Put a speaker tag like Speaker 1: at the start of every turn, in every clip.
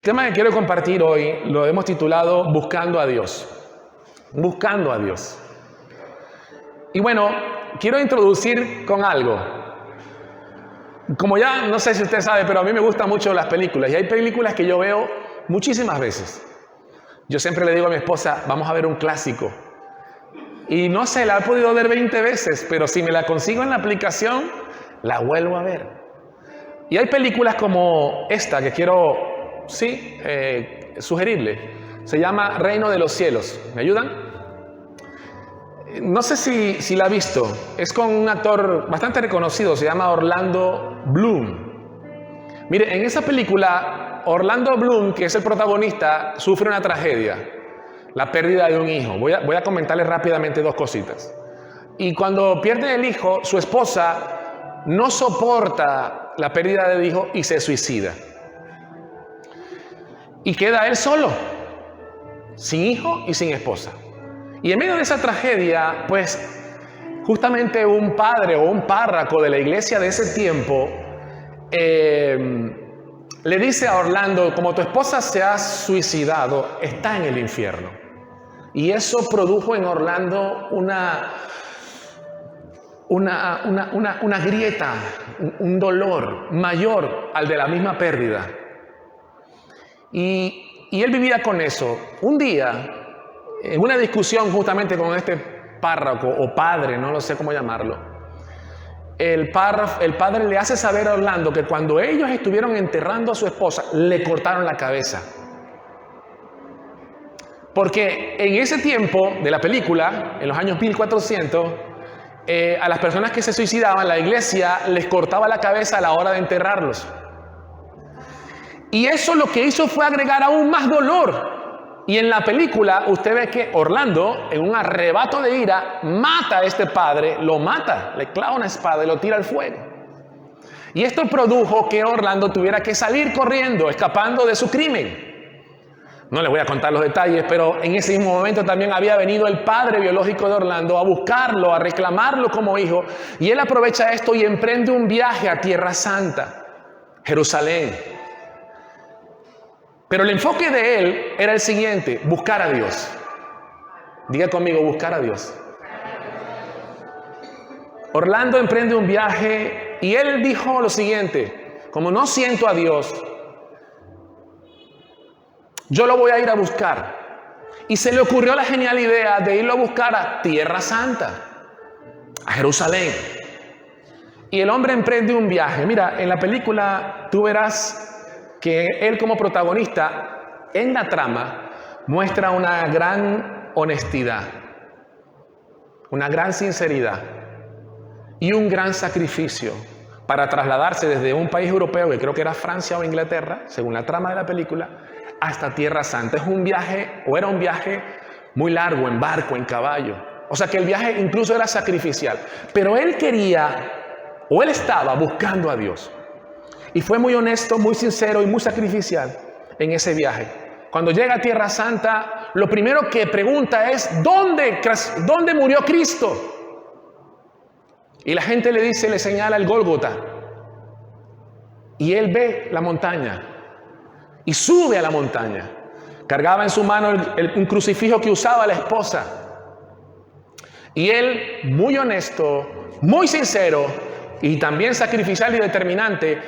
Speaker 1: El tema que quiero compartir hoy lo hemos titulado Buscando a Dios. Buscando a Dios. Y bueno, quiero introducir con algo. Como ya no sé si usted sabe, pero a mí me gustan mucho las películas. Y hay películas que yo veo muchísimas veces. Yo siempre le digo a mi esposa, vamos a ver un clásico. Y no sé, la he podido ver 20 veces, pero si me la consigo en la aplicación, la vuelvo a ver. Y hay películas como esta que quiero, sugerirle. Se llama Reino de los Cielos. ¿Me ayudan? No sé si la ha visto. Es con un actor bastante reconocido. Se llama Orlando Bloom. Mire, en esa película, Orlando Bloom, que es el protagonista, sufre una tragedia. La pérdida de un hijo. Voy a comentarle rápidamente dos cositas. Y cuando pierde el hijo, su esposa no soporta la pérdida del hijo y se suicida. Y queda él solo, sin hijo y sin esposa. Y en medio de esa tragedia, pues, justamente un padre o un párroco de la iglesia de ese tiempo le dice a Orlando, como tu esposa se ha suicidado, está en el infierno. Y eso produjo en Orlando una grieta, un dolor mayor al de la misma pérdida. Y él vivía con eso. Un día, en una discusión justamente con este párroco o padre, no lo sé cómo llamarlo, el padre le hace saber a Orlando que cuando ellos estuvieron enterrando a su esposa, le cortaron la cabeza. Porque en ese tiempo de la película, en los años 1400, a las personas que se suicidaban, la iglesia les cortaba la cabeza a la hora de enterrarlos. Y eso lo que hizo fue agregar aún más dolor. Y en la película usted ve que Orlando, en un arrebato de ira, mata a este padre, lo mata, le clava una espada y lo tira al fuego. Y esto produjo que Orlando tuviera que salir corriendo, escapando de su crimen. No les voy a contar los detalles, pero en ese mismo momento también había venido el padre biológico de Orlando a buscarlo, a reclamarlo como hijo. Y él aprovecha esto y emprende un viaje a Tierra Santa, Jerusalén. Pero el enfoque de él era el siguiente, buscar a Dios. Diga conmigo, buscar a Dios. Orlando emprende un viaje y él dijo lo siguiente, como no siento a Dios, yo lo voy a ir a buscar. Y se le ocurrió la genial idea de irlo a buscar a Tierra Santa, a Jerusalén. Y el hombre emprende un viaje. Mira, en la película tú verás que él como protagonista en la trama muestra una gran honestidad, una gran sinceridad y un gran sacrificio para trasladarse desde un país europeo, que creo que era Francia o Inglaterra, según la trama de la película, hasta Tierra Santa. Es un viaje, o era un viaje muy largo, en barco, en caballo. O sea que el viaje incluso era sacrificial. Pero él quería, o él estaba buscando a Dios. Y fue muy honesto, muy sincero y muy sacrificial en ese viaje. Cuando llega a Tierra Santa, lo primero que pregunta es, ¿dónde murió Cristo? Y la gente le dice, le señala el Gólgota. Y él ve la montaña y sube a la montaña. Cargaba en su mano un crucifijo que usaba la esposa. Y él, muy honesto, muy sincero y también sacrificial y determinante,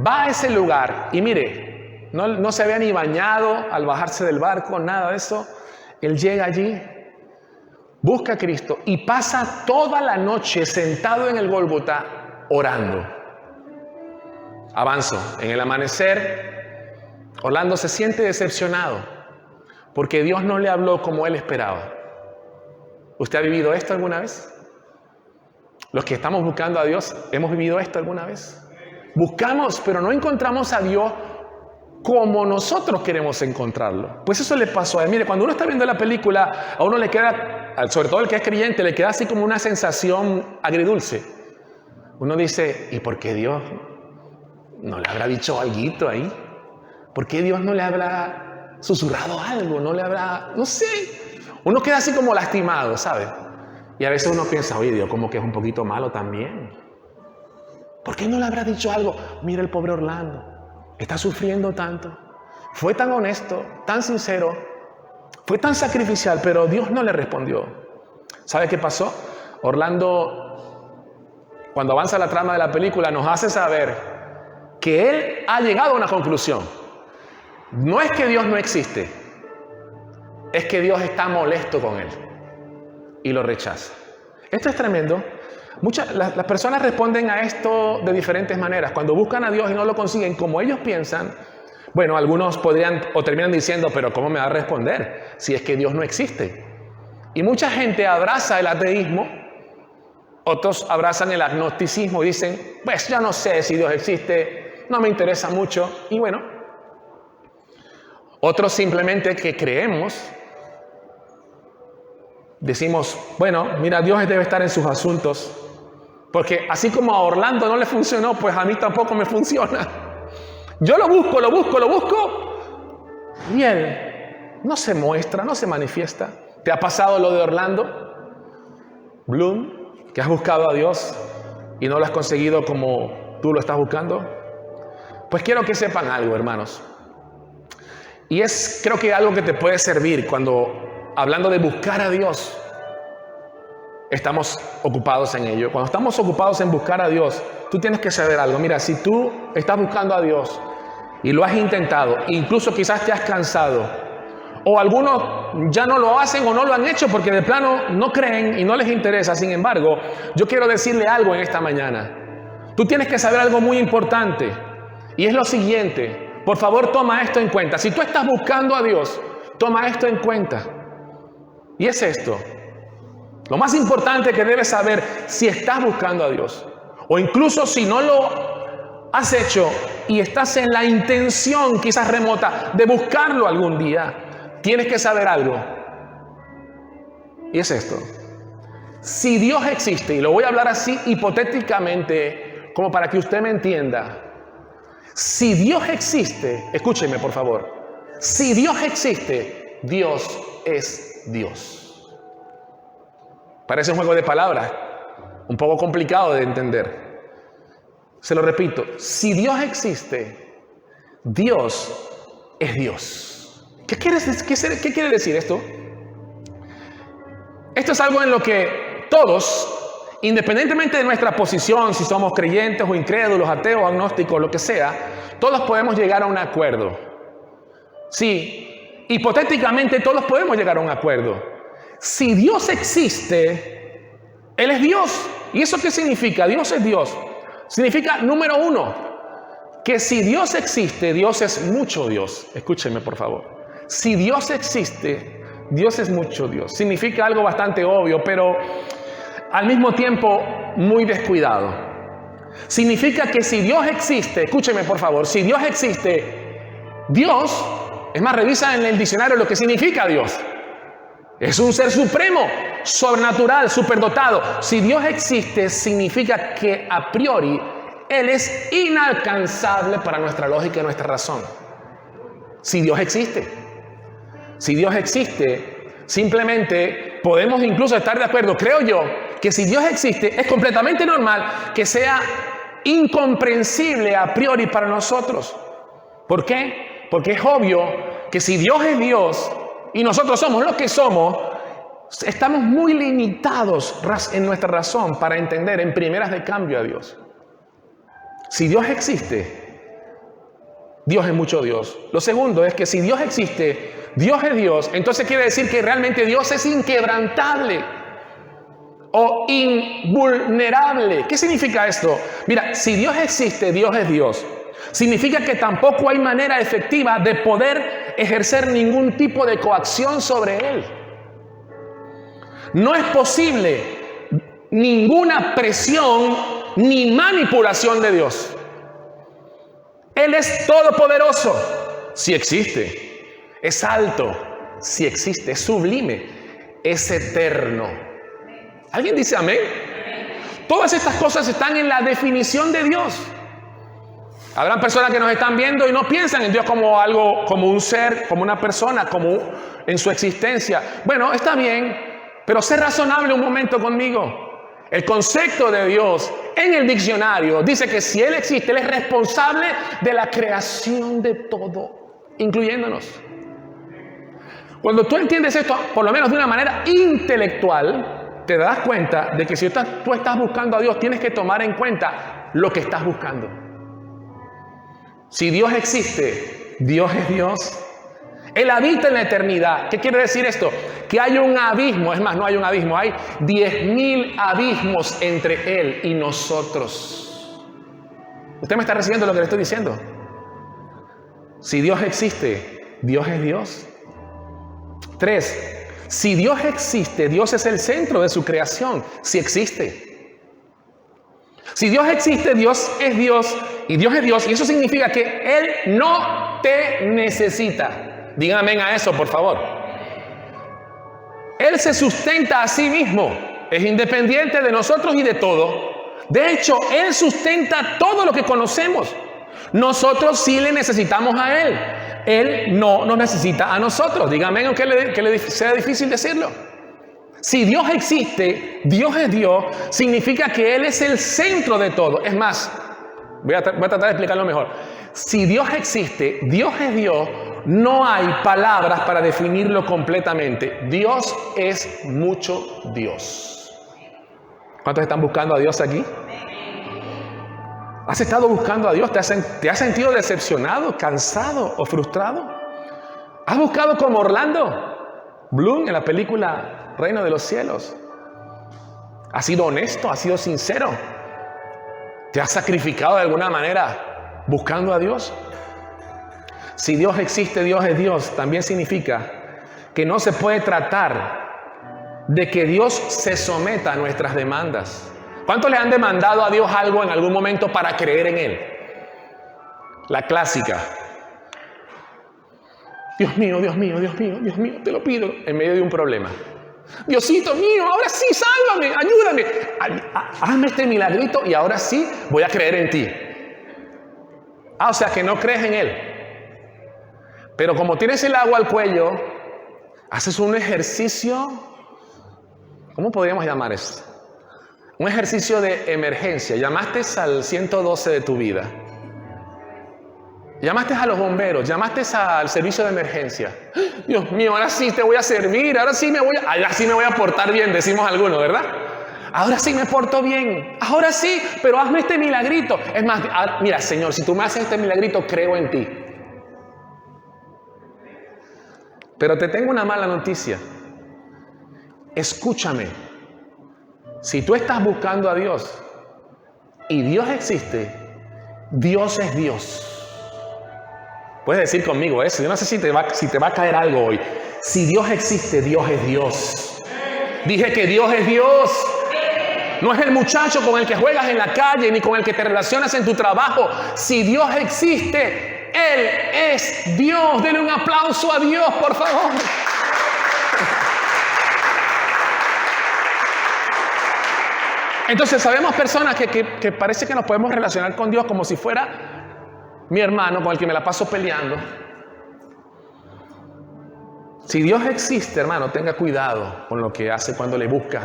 Speaker 1: va a ese lugar y mire, no se había ni bañado al bajarse del barco, nada de eso. Él llega allí, busca a Cristo y pasa toda la noche sentado en el Gólgota orando. Avanzo. En el amanecer, Orlando se siente decepcionado porque Dios no le habló como él esperaba. ¿Usted ha vivido esto alguna vez? Los que estamos buscando a Dios, ¿hemos vivido esto alguna vez? Buscamos, pero no encontramos a Dios como nosotros queremos encontrarlo. Pues eso le pasó a él. Mire, cuando uno está viendo la película, a uno le queda, sobre todo el que es creyente, le queda así como una sensación agridulce. Uno dice, ¿y por qué Dios no le habrá dicho algo ahí? ¿Por qué Dios no le habrá susurrado algo? No le habrá, no sé. Uno queda así como lastimado, ¿sabe? Y a veces uno piensa, oye, Dios como que es un poquito malo también. ¿Por qué no le habrá dicho algo? Mira el pobre Orlando, está sufriendo tanto. fue tan honesto, tan sincero, fue tan sacrificial, pero Dios no le respondió. ¿Sabe qué pasó? Orlando, cuando avanza la trama de la película, nos hace saber que él ha llegado a una conclusión. No es que Dios no existe, es que Dios está molesto con él y lo rechaza. Esto es tremendo. Las personas responden a esto de diferentes maneras. Cuando buscan a Dios y no lo consiguen como ellos piensan, bueno, algunos podrían o terminan diciendo, pero ¿cómo me va a responder si es que Dios no existe? Y mucha gente abraza el ateísmo, otros abrazan el agnosticismo y dicen, pues ya no sé si Dios existe, no me interesa mucho. Y bueno, otros simplemente que creemos, decimos, bueno, mira, Dios debe estar en sus asuntos, porque así como a Orlando no le funcionó, pues a mí tampoco me funciona. Yo lo busco, y él no se muestra, no se manifiesta. ¿Te ha pasado lo de Orlando Bloom, que has buscado a Dios y no lo has conseguido como tú lo estás buscando? Pues quiero que sepan algo, hermanos. Y es, creo que algo que te puede servir cuando, hablando de buscar a Dios, estamos ocupados en ello. Cuando estamos ocupados en buscar a Dios, tú tienes que saber algo. Mira, si tú estás buscando a Dios y lo has intentado, incluso quizás te has cansado, o algunos ya no lo hacen o no lo han hecho porque de plano no creen y no les interesa. Sin embargo, yo quiero decirle algo en esta mañana. Tú tienes que saber algo muy importante, y es lo siguiente. Por favor, toma esto en cuenta. Si tú estás buscando a Dios, toma esto en cuenta. Y es esto. Lo más importante que debes saber si estás buscando a Dios, o incluso si no lo has hecho y estás en la intención quizás remota de buscarlo algún día, tienes que saber algo. Y es esto. Si Dios existe, y lo voy a hablar así hipotéticamente, como para que usted me entienda. Si Dios existe, escúcheme por favor. Si Dios existe, Dios es Dios. Parece un juego de palabras, un poco complicado de entender. Se lo repito, si Dios existe, Dios es Dios. ¿Qué quiere decir esto? Esto es algo en lo que todos, independientemente de nuestra posición, si somos creyentes o incrédulos, ateos, agnósticos, lo que sea, todos podemos llegar a un acuerdo. Sí, hipotéticamente todos podemos llegar a un acuerdo. Si Dios existe, Él es Dios. ¿Y eso qué significa? Dios es Dios. Significa, número uno, que si Dios existe, Dios es mucho Dios. Escúcheme, por favor. Si Dios existe, Dios es mucho Dios. Significa algo bastante obvio, pero al mismo tiempo muy descuidado. Significa que si Dios existe, escúcheme, por favor, si Dios existe, Dios, es más, revisa en el diccionario lo que significa Dios. Es un ser supremo, sobrenatural, superdotado. Si Dios existe, significa que a priori Él es inalcanzable para nuestra lógica y nuestra razón. Si Dios existe. Si Dios existe, simplemente podemos incluso estar de acuerdo, creo yo, que si Dios existe, es completamente normal que sea incomprensible a priori para nosotros. ¿Por qué? Porque es obvio que si Dios es Dios, y nosotros somos los que somos, estamos muy limitados en nuestra razón para entender en primeras de cambio a Dios. Si Dios existe, Dios es mucho Dios. Lo segundo es que si Dios existe, Dios es Dios, entonces quiere decir que realmente Dios es inquebrantable o invulnerable. ¿Qué significa esto? Mira, si Dios existe, Dios es Dios. Significa que tampoco hay manera efectiva de poder ejercer ningún tipo de coacción sobre Él. No es posible ninguna presión ni manipulación de Dios. Él es todopoderoso, si existe. Es alto, si existe. Es sublime, es eterno. ¿Alguien dice amén? Todas estas cosas están en la definición de Dios. Habrán personas que nos están viendo y no piensan en Dios como algo, como un ser, como una persona, como en su existencia. Bueno, está bien, pero sé razonable un momento conmigo. El concepto de Dios en el diccionario dice que si Él existe, Él es responsable de la creación de todo. incluyéndonos. Cuando tú entiendes esto, por lo menos de una manera intelectual, te das cuenta de que si tú estás buscando a Dios, tienes que tomar en cuenta lo que estás buscando. Si Dios existe, Dios es Dios. Él habita en la eternidad. ¿Qué quiere decir esto? Que hay un abismo. Es más, no hay un abismo. Hay 10,000 abismos entre Él y nosotros. ¿Usted me está recibiendo lo que le estoy diciendo? Si Dios existe, Dios es Dios. 3. Si Dios existe, Dios es el centro de su creación. Si existe. Si Dios existe, Dios es Dios y Dios es Dios. Y eso significa que Él no te necesita. Díganme a eso, por favor. Él se sustenta a sí mismo. Es independiente de nosotros y de todo. De hecho, Él sustenta todo lo que conocemos. Nosotros sí le necesitamos a Él. Él no nos necesita a nosotros. Díganme aunque le sea difícil decirlo. Si Dios existe, Dios es Dios, significa que Él es el centro de todo. Es más, voy a tratar de explicarlo mejor. Si Dios existe, Dios es Dios, no hay palabras para definirlo completamente. Dios es mucho Dios. ¿Cuántos están buscando a Dios aquí? ¿Has estado buscando a Dios? ¿Te has sentido decepcionado, cansado o frustrado? ¿Has buscado como Orlando Bloom en la película Reino de los Cielos? ¿Has sido honesto? ¿Has sido sincero? ¿Te has sacrificado de alguna manera buscando a Dios? Si Dios existe, Dios es Dios, también significa que no se puede tratar de que Dios se someta a nuestras demandas. ¿Cuántos le han demandado a Dios algo en algún momento para creer en Él? La clásica. Dios mío, Dios mío, Dios mío, Dios mío, te lo pido en medio de un problema. Diosito mío, ahora sí, sálvame, ayúdame. Hazme este milagrito y ahora sí voy a creer en ti. O sea que no crees en Él. Pero como tienes el agua al cuello, haces un ejercicio, ¿cómo podríamos llamar eso? Un ejercicio de emergencia. Llamaste al 112 de tu vida. Llamaste a los bomberos, llamaste al servicio de emergencia. Dios mío, ahora sí te voy a servir, ahora sí me voy a portar bien, decimos algunos, ¿verdad? Ahora sí me porto bien, ahora sí, pero hazme este milagrito. Es más, mira, Señor, si tú me haces este milagrito, creo en ti. Pero te tengo una mala noticia. Escúchame. Si tú estás buscando a Dios y Dios existe, Dios es Dios. Puedes decir conmigo eso. Yo no sé si te va a caer algo hoy. Si Dios existe, Dios es Dios. Dije que Dios es Dios. No es el muchacho con el que juegas en la calle ni con el que te relacionas en tu trabajo. Si Dios existe, Él es Dios. Denle un aplauso a Dios, por favor. Entonces sabemos personas que parece que nos podemos relacionar con Dios como si fuera mi hermano con el que me la paso peleando. Si Dios existe, hermano, tenga cuidado con lo que hace cuando le busca.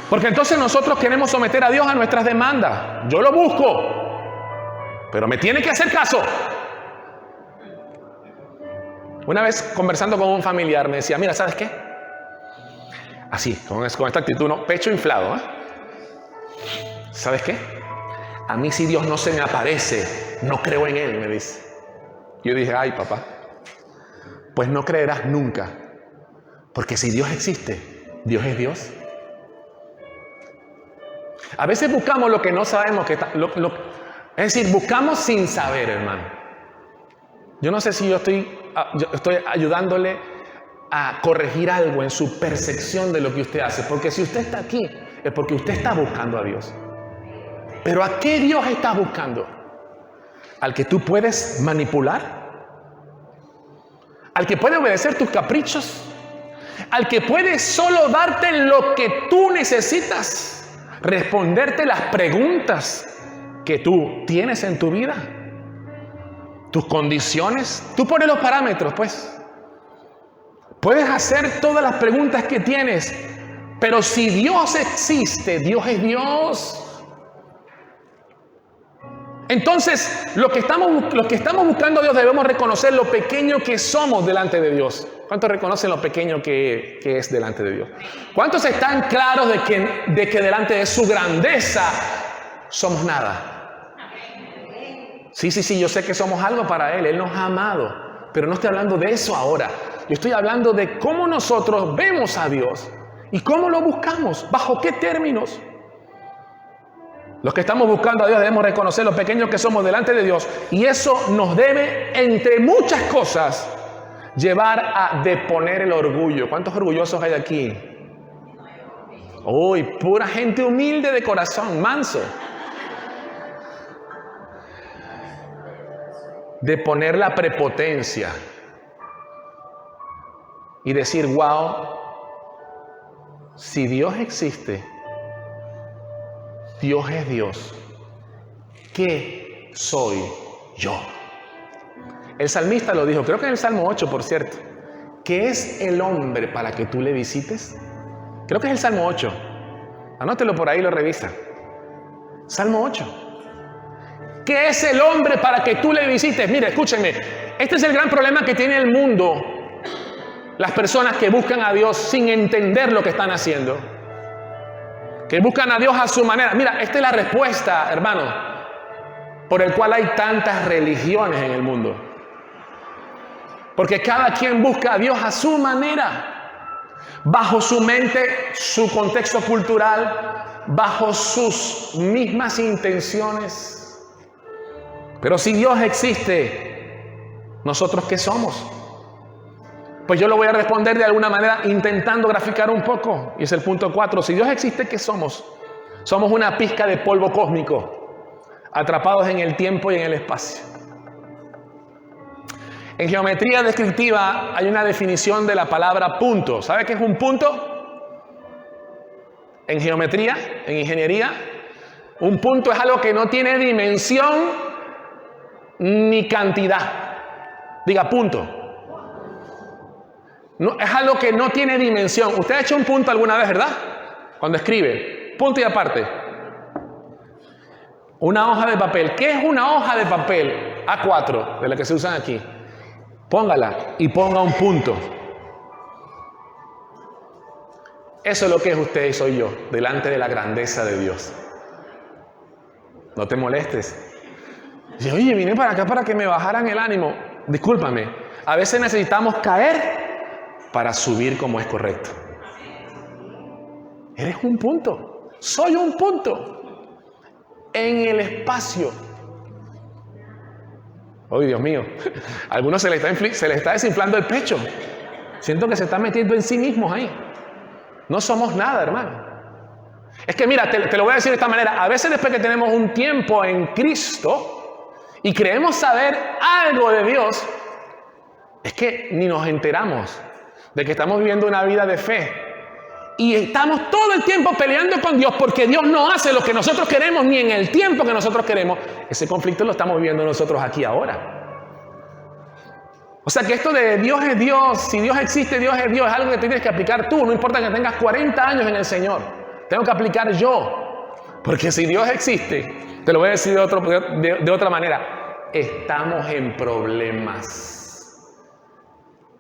Speaker 1: Porque entonces nosotros queremos someter a Dios a nuestras demandas. Yo lo busco, pero me tiene que hacer caso. Una vez conversando con un familiar me decía, mira, ¿sabes qué? Así, con esta actitud, ¿no? Pecho inflado, ¿eh? ¿Sabes qué? A mí si Dios no se me aparece, no creo en Él, me dice. Yo dije, ay papá, pues no creerás nunca. Porque si Dios existe, Dios es Dios. A veces buscamos lo que no sabemos que está. Es decir, buscamos sin saber, hermano. Yo no sé si yo estoy ayudándole a corregir algo en su percepción de lo que usted hace. Porque si usted está aquí, es porque usted está buscando a Dios. Pero ¿a qué Dios estás buscando? ¿Al que tú puedes manipular? ¿Al que puede obedecer tus caprichos? ¿Al que puede solo darte lo que tú necesitas? ¿Responderte las preguntas que tú tienes en tu vida? ¿Tus condiciones? Tú pones los parámetros, pues. Puedes hacer todas las preguntas que tienes, pero si Dios existe, Dios es Dios. Entonces, los que estamos buscando a Dios debemos reconocer lo pequeño que somos delante de Dios. ¿Cuántos reconocen lo pequeño que es delante de Dios? ¿Cuántos están claros de que delante de su grandeza somos nada? Sí, yo sé que somos algo para Él. Él nos ha amado. Pero no estoy hablando de eso ahora. Yo estoy hablando de cómo nosotros vemos a Dios y cómo lo buscamos, bajo qué términos. Los que estamos buscando a Dios debemos reconocer lo pequeños que somos delante de Dios, y eso nos debe, entre muchas cosas, llevar a deponer el orgullo. ¿Cuántos orgullosos hay aquí? Uy, pura gente humilde de corazón, manso. Deponer la prepotencia y decir, wow, si Dios existe, Dios es Dios, ¿qué soy yo? El salmista lo dijo, creo que en el Salmo 8, por cierto. ¿Qué es el hombre para que tú le visites? Creo que es el Salmo 8. Anótelo por ahí, lo revisa. Salmo 8. ¿Qué es el hombre para que tú le visites? Mire, escúchenme. Este es el gran problema que tiene el mundo. Las personas que buscan a Dios sin entender lo que están haciendo. Que buscan a Dios a su manera. Mira, esta es la respuesta, hermano, por el cual hay tantas religiones en el mundo. Porque cada quien busca a Dios a su manera, bajo su mente, su contexto cultural, bajo sus mismas intenciones. Pero si Dios existe, ¿nosotros qué somos? Pues yo lo voy a responder de alguna manera intentando graficar un poco. Y es el punto 4. Si Dios existe, ¿qué somos? Somos una pizca de polvo cósmico, atrapados en el tiempo y en el espacio. En geometría descriptiva hay una definición de la palabra punto. ¿Sabe qué es un punto? En geometría, en ingeniería, un punto es algo que no tiene dimensión ni cantidad. Diga punto. No, es algo que no tiene dimensión. Usted ha hecho un punto alguna vez, ¿verdad? Cuando escribe, punto y aparte. Una hoja de papel. ¿Qué es una hoja de papel? A4, de la que se usan aquí. Póngala y ponga un punto. Eso es lo que es usted y soy yo, delante de la grandeza de Dios. No te molestes. Y, oye, vine para acá para que me bajaran el ánimo. Discúlpame, a veces necesitamos caer para subir como es correcto. Eres un punto. Soy un punto. En el espacio. ¡Ay, Dios mío! A algunos se les está desinflando el pecho. Siento que se están metiendo en sí mismos ahí. No somos nada, hermano. Es que mira, te lo voy a decir de esta manera. A veces después que tenemos un tiempo en Cristo y creemos saber algo de Dios, es que ni nos enteramos de que estamos viviendo una vida de fe. Y estamos todo el tiempo peleando con Dios porque Dios no hace lo que nosotros queremos ni en el tiempo que nosotros queremos. Ese conflicto lo estamos viviendo nosotros aquí ahora. O sea que esto de Dios es Dios, si Dios existe, Dios es Dios, es algo que tienes que aplicar tú. No importa que tengas 40 años en el Señor. Tengo que aplicar yo. Porque si Dios existe, te lo voy a decir de otra manera, estamos en problemas.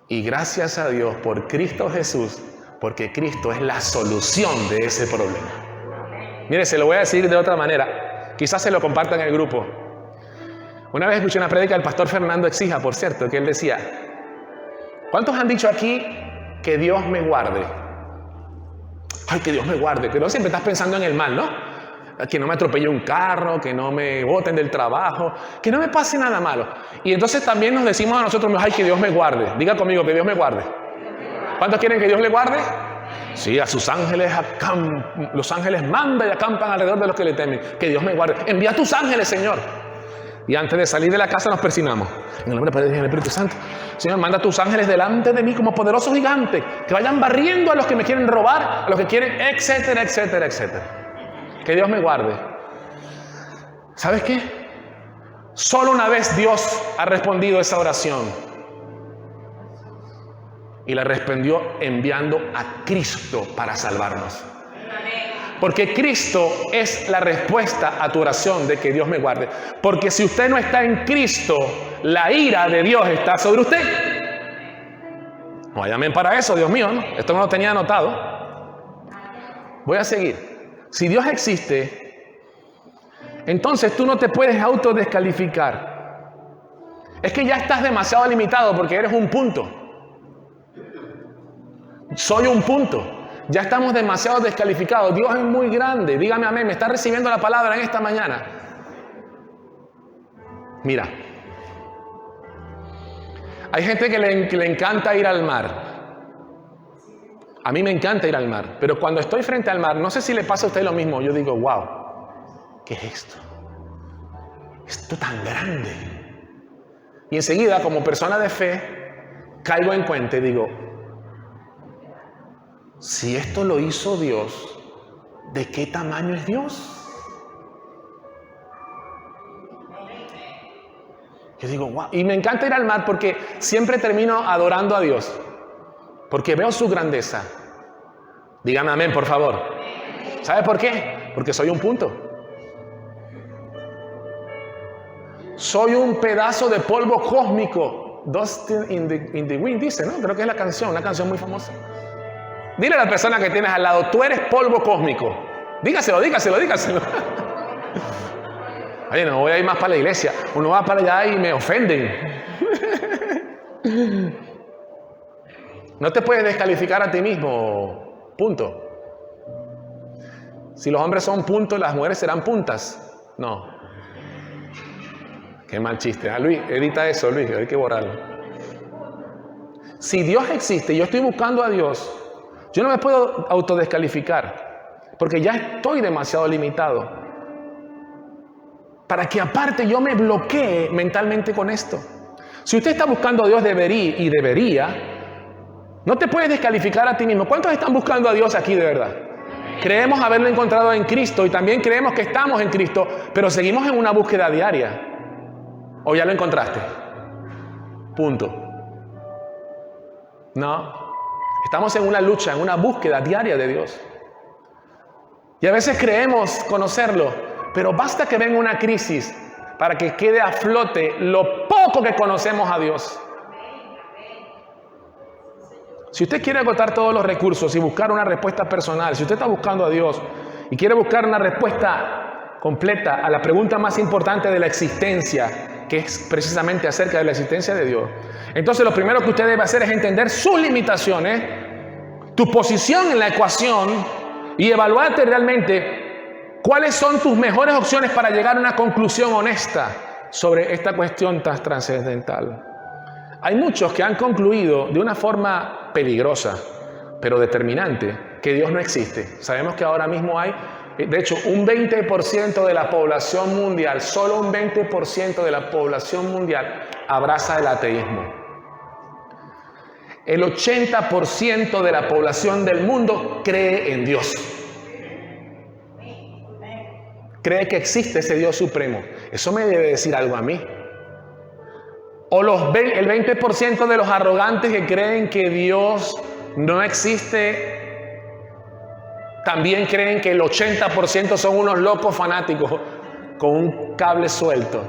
Speaker 1: Y gracias a Dios por Cristo Jesús, porque Cristo es la solución de ese problema. Mire, se lo voy a decir de otra manera. Quizás se lo compartan en el grupo. Una vez escuché una prédica del pastor Fernando Exija, por cierto, que él decía, ¿cuántos han dicho aquí que Dios me guarde? Ay, que Dios me guarde. Que no siempre estás pensando en el mal, ¿no? Que no me atropelle un carro, que no me boten del trabajo, que no me pase nada malo. Y entonces también nos decimos a nosotros mismos, ay, que Dios me guarde. Diga conmigo, que Dios me guarde. ¿Cuántos quieren que Dios le guarde? Sí, a sus ángeles, los ángeles mandan y acampan alrededor de los que le temen. Que Dios me guarde. Envía a tus ángeles, Señor. Y antes de salir de la casa nos persignamos. En el nombre del Padre y del Espíritu Santo. Señor, manda a tus ángeles delante de mí como poderosos gigantes, que vayan barriendo a los que me quieren robar, a los que quieren, etcétera, etcétera, etcétera. Que Dios me guarde. ¿Sabes qué? Solo una vez Dios ha respondido esa oración. Y la respondió enviando a Cristo para salvarnos. Porque Cristo es la respuesta a tu oración de que Dios me guarde. Porque si usted no está en Cristo, la ira de Dios está sobre usted. No llamen para eso, Dios mío, ¿no? Esto no lo tenía anotado. Voy a seguir. Si Dios existe, entonces tú no te puedes autodescalificar. Es que ya estás demasiado limitado porque eres un punto. Soy un punto. Ya estamos demasiado descalificados. Dios es muy grande. Dígame amén. ¿Me está recibiendo la palabra en esta mañana? Mira. Hay gente que le encanta ir al mar. A mí me encanta ir al mar. Pero cuando estoy frente al mar, no sé si le pasa a usted lo mismo. Yo digo, wow, ¿qué es esto? Esto tan grande. Y enseguida, como persona de fe, caigo en cuenta y digo, si esto lo hizo Dios, ¿de qué tamaño es Dios? Yo digo, wow. Y me encanta ir al mar porque siempre termino adorando a Dios. Porque veo su grandeza. Dígame amén, por favor. ¿Sabe por qué? Porque soy un punto. Soy un pedazo de polvo cósmico. Dust in the wind, dice, ¿no? Creo que es la canción, una canción muy famosa. Dile a la persona que tienes al lado, tú eres polvo cósmico. Dígaselo. Oye, no voy a ir más para la iglesia. Uno va para allá y me ofenden. No te puedes descalificar a ti mismo. Punto. Si los hombres son puntos, las mujeres serán puntas. No. Qué mal chiste. Ah, Luis, edita eso, Luis, hay que borrarlo. Si Dios existe y yo estoy buscando a Dios, yo no me puedo autodescalificar. Porque ya estoy demasiado limitado. Para que aparte yo me bloquee mentalmente con esto. Si usted está buscando a Dios debería, no te puedes descalificar a ti mismo. ¿Cuántos están buscando a Dios aquí de verdad? Creemos haberlo encontrado en Cristo y también creemos que estamos en Cristo, pero seguimos en una búsqueda diaria. ¿O ya lo encontraste? Punto. No. Estamos en una lucha, en una búsqueda diaria de Dios. Y a veces creemos conocerlo. Pero basta que venga una crisis para que quede a flote lo poco que conocemos a Dios. Si usted quiere agotar todos los recursos y buscar una respuesta personal, si usted está buscando a Dios y quiere buscar una respuesta completa a la pregunta más importante de la existencia, que es precisamente acerca de la existencia de Dios, entonces lo primero que usted debe hacer es entender sus limitaciones, tu posición en la ecuación y evaluarte realmente ¿cuáles son tus mejores opciones para llegar a una conclusión honesta sobre esta cuestión tan trascendental? Hay muchos que han concluido de una forma peligrosa, pero determinante, que Dios no existe. Sabemos que ahora mismo hay, de hecho, un 20% de la población mundial, solo un 20% de la población mundial abraza el ateísmo. El 80% de la población del mundo cree en Dios. Cree que existe ese Dios supremo. Eso me debe decir algo a mí. O el 20% de los arrogantes que creen que Dios no existe, también creen que el 80% son unos locos fanáticos con un cable suelto.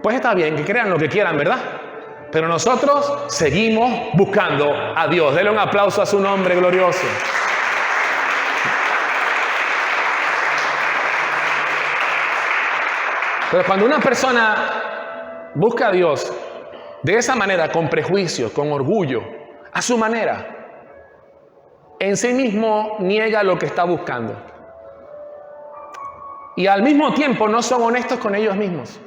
Speaker 1: Pues está bien, que crean lo que quieran, ¿verdad? Pero nosotros seguimos buscando a Dios. Denle un aplauso a su nombre glorioso. Pero cuando una persona busca a Dios de esa manera, con prejuicio, con orgullo, a su manera, en sí mismo niega lo que está buscando. Y al mismo tiempo no son honestos con ellos mismos.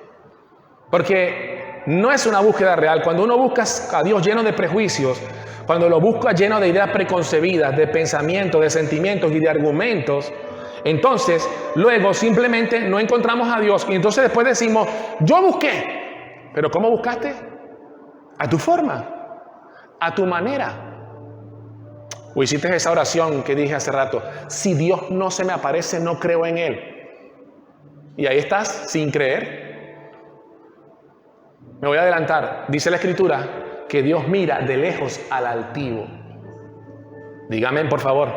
Speaker 1: Porque no es una búsqueda real. Cuando uno busca a Dios lleno de prejuicios, cuando lo busca lleno de ideas preconcebidas, de pensamientos, de sentimientos y de argumentos, entonces, luego simplemente no encontramos a Dios y entonces después decimos, yo busqué. ¿Pero cómo buscaste? A tu forma, a tu manera. O hiciste esa oración que dije hace rato, si Dios no se me aparece, no creo en Él. Y ahí estás, sin creer. Me voy a adelantar. Dice la Escritura que Dios mira de lejos al altivo. Dígame, por favor.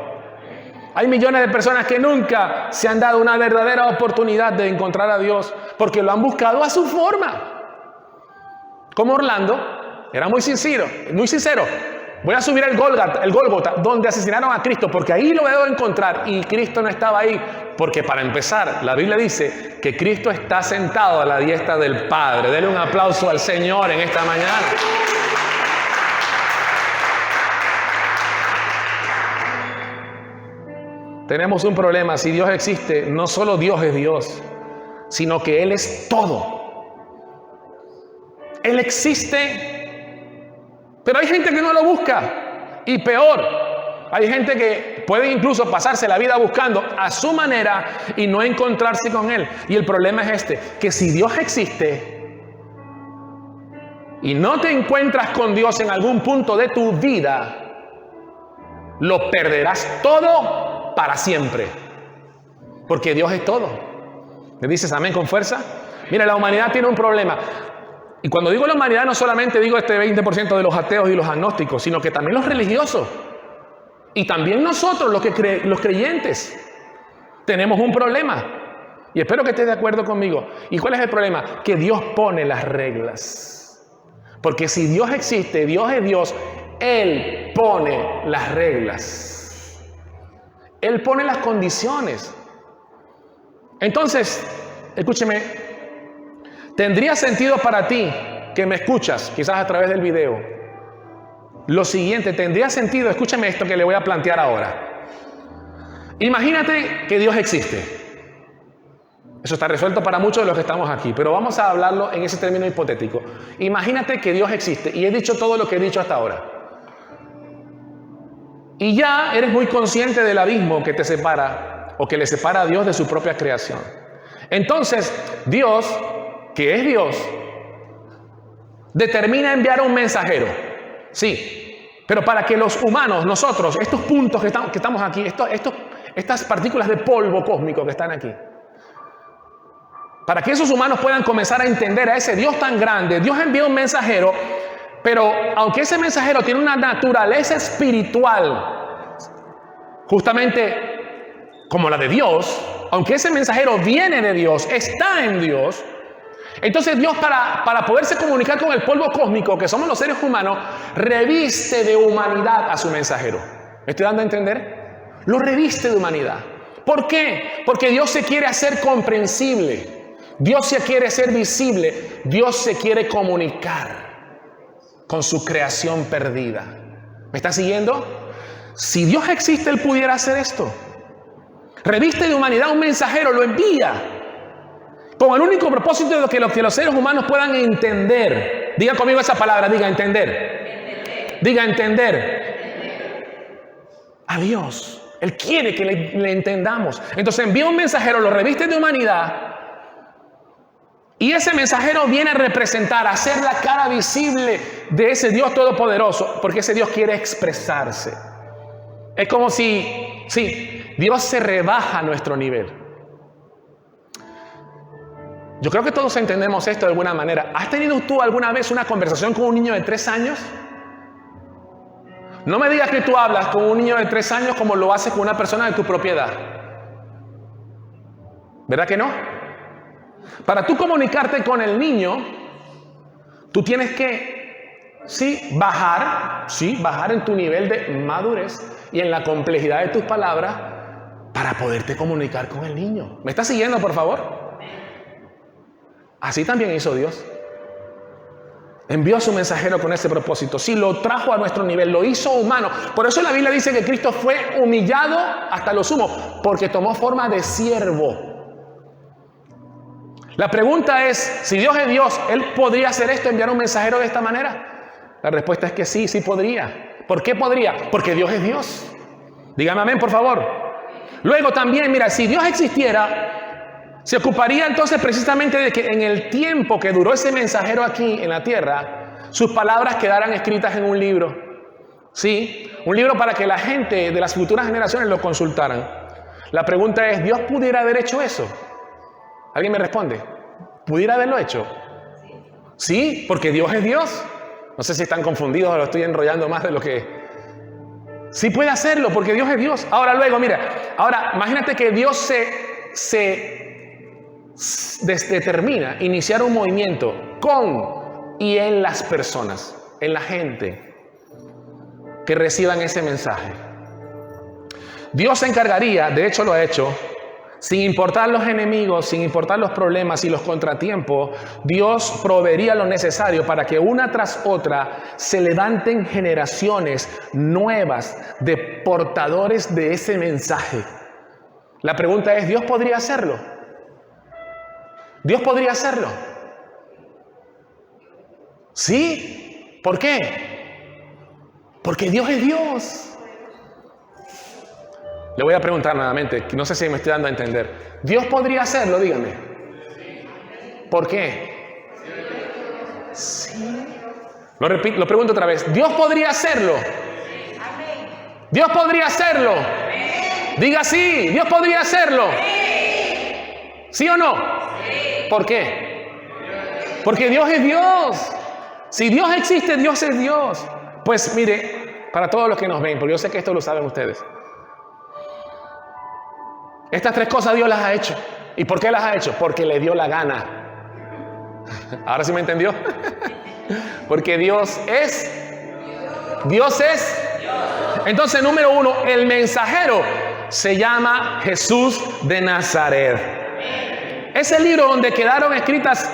Speaker 1: Hay millones de personas que nunca se han dado una verdadera oportunidad de encontrar a Dios porque lo han buscado a su forma. Como Orlando, era muy sincero. Voy a subir el Gólgota, donde asesinaron a Cristo, porque ahí lo debo encontrar. Y Cristo no estaba ahí, porque para empezar, la Biblia dice que Cristo está sentado a la diestra del Padre. Denle un aplauso al Señor en esta mañana. Tenemos un problema. Si Dios existe, no solo Dios es Dios, sino que Él es todo. Él existe, pero hay gente que no lo busca. Y peor, hay gente que puede incluso pasarse la vida buscando a su manera y no encontrarse con Él. Y el problema es que si Dios existe y no te encuentras con Dios en algún punto de tu vida, lo perderás todo para siempre, porque Dios es todo. ¿Me dices amén con fuerza? Mira, la humanidad tiene un problema. Y cuando digo la humanidad, no solamente digo este 20% de los ateos y los agnósticos, sino que también los religiosos. Y también nosotros, los creyentes, tenemos un problema. Y espero que estés de acuerdo conmigo. ¿Y cuál es el problema? Que Dios pone las reglas. Porque si Dios existe, Dios es Dios, Él pone las reglas. Él pone las condiciones. Entonces, escúcheme, ¿tendría sentido para ti que me escuchas, quizás a través del video? Lo siguiente, ¿tendría sentido? Escúchame esto que le voy a plantear ahora. Imagínate que Dios existe. Eso está resuelto para muchos de los que estamos aquí, pero vamos a hablarlo en ese término hipotético. Imagínate que Dios existe y he dicho todo lo que he dicho hasta ahora. Y ya eres muy consciente del abismo que te separa o que le separa a Dios de su propia creación. Entonces, Dios, que es Dios, determina enviar a un mensajero. Sí, pero para que los humanos, nosotros, estos puntos que estamos aquí, estas partículas de polvo cósmico que están aquí, para que esos humanos puedan comenzar a entender a ese Dios tan grande, Dios envía un mensajero. Pero aunque ese mensajero tiene una naturaleza espiritual, justamente como la de Dios, aunque ese mensajero viene de Dios, está en Dios, entonces Dios para poderse comunicar con el polvo cósmico, que somos los seres humanos, reviste de humanidad a su mensajero. ¿Me estoy dando a entender? Lo reviste de humanidad. ¿Por qué? Porque Dios se quiere hacer comprensible. Dios se quiere ser visible. Dios se quiere comunicar con su creación perdida. ¿Me está siguiendo? Si Dios existe, Él pudiera hacer esto. Reviste de humanidad un mensajero, lo envía con el único propósito de que los seres humanos puedan entender. Diga conmigo esa palabra, diga entender. Diga entender. A Dios. Él quiere que le entendamos. Entonces envía un mensajero, lo reviste de humanidad. Y ese mensajero viene a representar, a hacer la cara visible de ese Dios todopoderoso, porque ese Dios quiere expresarse. Es como si Dios se rebaja a nuestro nivel. Yo creo que todos entendemos esto de alguna manera. ¿Has tenido tú alguna vez una conversación con un niño de 3 años? No me digas que tú hablas con un niño de 3 años como lo haces con una persona de tu propiedad. ¿Verdad que no? Para tú comunicarte con el niño, tú tienes que, bajar en tu nivel de madurez y en la complejidad de tus palabras para poderte comunicar con el niño. ¿Me estás siguiendo, por favor? Así también hizo Dios. Envió a su mensajero con ese propósito. Sí, lo trajo a nuestro nivel, lo hizo humano. Por eso la Biblia dice que Cristo fue humillado hasta lo sumo, porque tomó forma de siervo. La pregunta es, si Dios es Dios, ¿Él podría hacer esto, enviar un mensajero de esta manera? La respuesta es que sí podría. ¿Por qué podría? Porque Dios es Dios. Dígame amén, por favor. Luego también, mira, si Dios existiera, se ocuparía entonces precisamente de que en el tiempo que duró ese mensajero aquí en la tierra, sus palabras quedaran escritas en un libro. Sí, un libro para que la gente de las futuras generaciones lo consultaran. La pregunta es, ¿Dios pudiera haber hecho eso? ¿Alguien me responde? ¿Pudiera haberlo hecho? Sí, porque Dios es Dios. No sé si están confundidos o lo estoy enrollando más de lo que... Sí puede hacerlo porque Dios es Dios. Ahora luego, mira, ahora imagínate que Dios se determina iniciar un movimiento con y en las personas, en la gente que reciban ese mensaje. Dios se encargaría, de hecho lo ha hecho, sin importar los enemigos, sin importar los problemas y los contratiempos, Dios proveería lo necesario para que una tras otra se levanten generaciones nuevas de portadores de ese mensaje. La pregunta es, ¿Dios podría hacerlo? ¿Dios podría hacerlo? ¿Sí? ¿Por qué? Porque Dios es Dios. Le voy a preguntar nuevamente, no sé si me estoy dando a entender. ¿Dios podría hacerlo? Dígame. ¿Por qué? Sí. Lo pregunto otra vez. ¿Dios podría hacerlo? ¿Dios podría hacerlo? Diga sí, Dios podría hacerlo. ¿Sí o no? ¿Por qué? Porque Dios es Dios. Si Dios existe, Dios es Dios. Pues mire, para todos los que nos ven, porque yo sé que esto lo saben ustedes. Estas tres cosas Dios las ha hecho. ¿Y por qué las ha hecho? Porque le dio la gana. ¿Ahora sí me entendió? Porque Dios es. Dios es. Entonces, número uno, el mensajero se llama Jesús de Nazaret. Ese libro donde quedaron escritas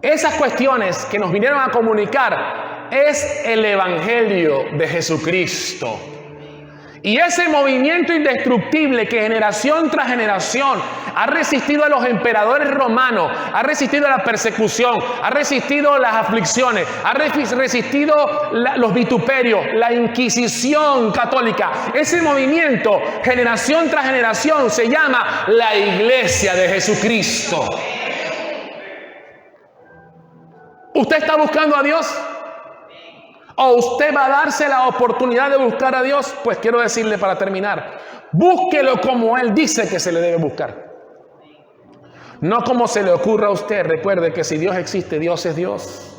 Speaker 1: esas cuestiones que nos vinieron a comunicar es el Evangelio de Jesucristo. Y ese movimiento indestructible que generación tras generación ha resistido a los emperadores romanos, ha resistido a la persecución, ha resistido las aflicciones, ha resistido los vituperios, la Inquisición católica. Ese movimiento, generación tras generación, se llama la Iglesia de Jesucristo. ¿Usted está buscando a Dios? ¿O usted va a darse la oportunidad de buscar a Dios? Pues quiero decirle para terminar, búsquelo como Él dice que se le debe buscar. No como se le ocurra a usted. Recuerde que si Dios existe, Dios es Dios.